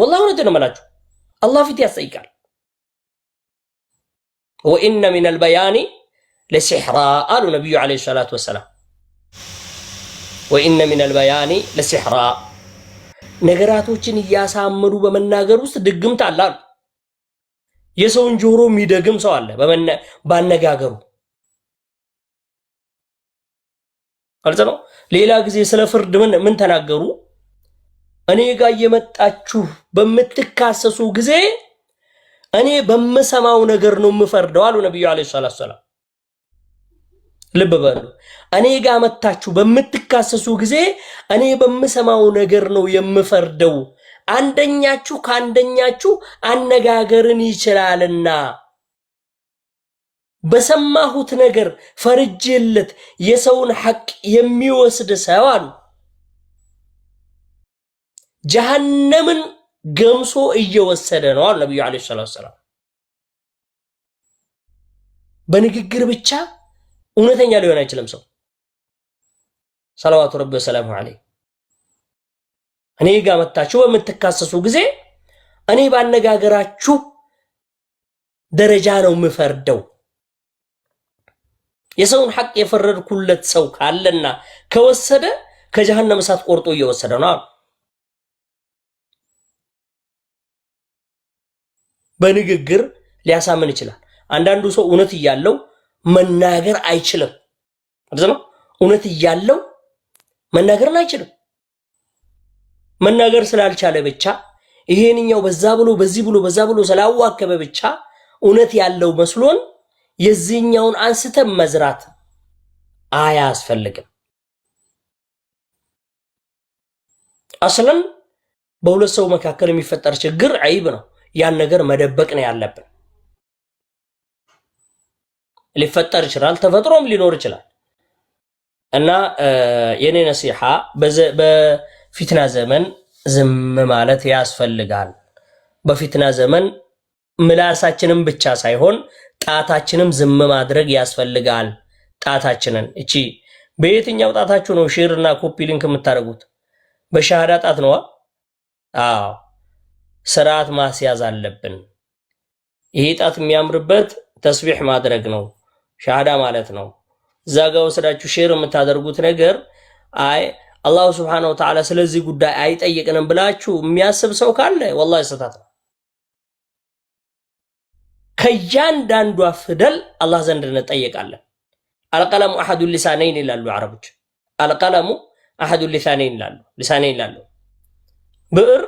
والله እውነቴን መላችሁ አላህ ፊት ያስጠይቃል وإن من البيان لسحرا قالوا النبي عليه الصلاة والسلام وإن من البيان لسحرا ነገራቶችን ያሳምሩ በመናገር ውስጥ ድግምት አለ የሰውን ጆሮ የሚደግም ሰው አለ ባነጋገሩ አልዘ ነው ሌላ ጊዜ ስለ ፍርድ ምን ተናገሩ እኔ ጋር የመጣችሁ በመትካሰሱ ጊዜ እኔ በመሰማው ነገር ነው የምፈርደው አሉ ነብዩ አለይሂ ሰላቱ ሰላም ልብ በሉ እኔ ጋር መጣችሁ በመትካሰሱ ጊዜ እኔ በመሰማው ነገር ነው የምፈርደው አንደኛችሁ ካንደኛችሁ አነጋገርን ይችላልና በሰማሁት ነገር ፈርጅለት የሰውን ሐቅ የሚወስድ ሰው አሉ ጀሃነምን ገምሶ እየወሰደ ነው አሉ ነብዩ አለይሂ ሰላቱ ሰላም በንግግር ብቻ እውነተኛ ሊሆን አይችልም ሰው ሰለዋቱ ረቢ ወሰላሙ ዐለይሂ እኔ ጋር መጣችሁ በመተካሰሱ ጊዜ እኔ ባነጋገራችሁ ደረጃ ነው የምፈርደው የሰውን ሐቅ የፈረድኩለት ሰው ካለና ከወሰደ ከጀሃነም እሳት ቆርጦ እየወሰደ ነው በንግግር ሊያሳምን ይችላል አንዳንዱ ሰው እውነት ይያለው መናገር አይችልም አይደል እውነት ይያለው መናገርን አይችልም መናገር ስላልቻለ ብቻ ይሄንኛው በዛ ብሎ በዚህ ብሎ በዛ ብሎ ስላዋከበ ብቻ እውነት ያለው መስሎን የዚህኛውን አንስተ መዝራት አያስፈልግም አስለን በሁለት ሰው መካከል የሚፈጠር ችግር አይብ ነው ያን ነገር መደበቅ ነው ያለብን ሊፈጠር ይችላል ተፈጥሮም ሊኖር ይችላል እና የኔ ነሲሃ በፊትና ዘመን ዝም ማለት ያስፈልጋል በፊትና ዘመን ምላሳችንም ብቻ ሳይሆን ጣታችንም ዝም ማድረግ ያስፈልጋል ጣታችንን እቺ በየትኛው ጣታችሁ ነው ሼርና ኮፒ ሊንክ የምታደርጉት በሻሃዳ ጣት ነው አዎ ስርዓት ማስያዝ አለብን ይሄ ጣት የሚያምርበት ተስቢህ ማድረግ ነው ሻሃዳ ማለት ነው ዛጋው ወስዳችሁ ሼር የምታደርጉት ነገር አይ አላህ Subhanahu Wa Ta'ala ስለዚህ ጉዳይ አይጠይቅንም ብላችሁ የሚያስብ ሰው ካለ والله ስህተት ነው ከያንዳንዱ ፊደል አላህ ዘንድ እንጠየቃለን አልቀለሙ አሐዱ ሊሳነይን ይላሉ አረቦች አልቀለሙ አሐዱ ሊሳነይን ይላሉ ብዕር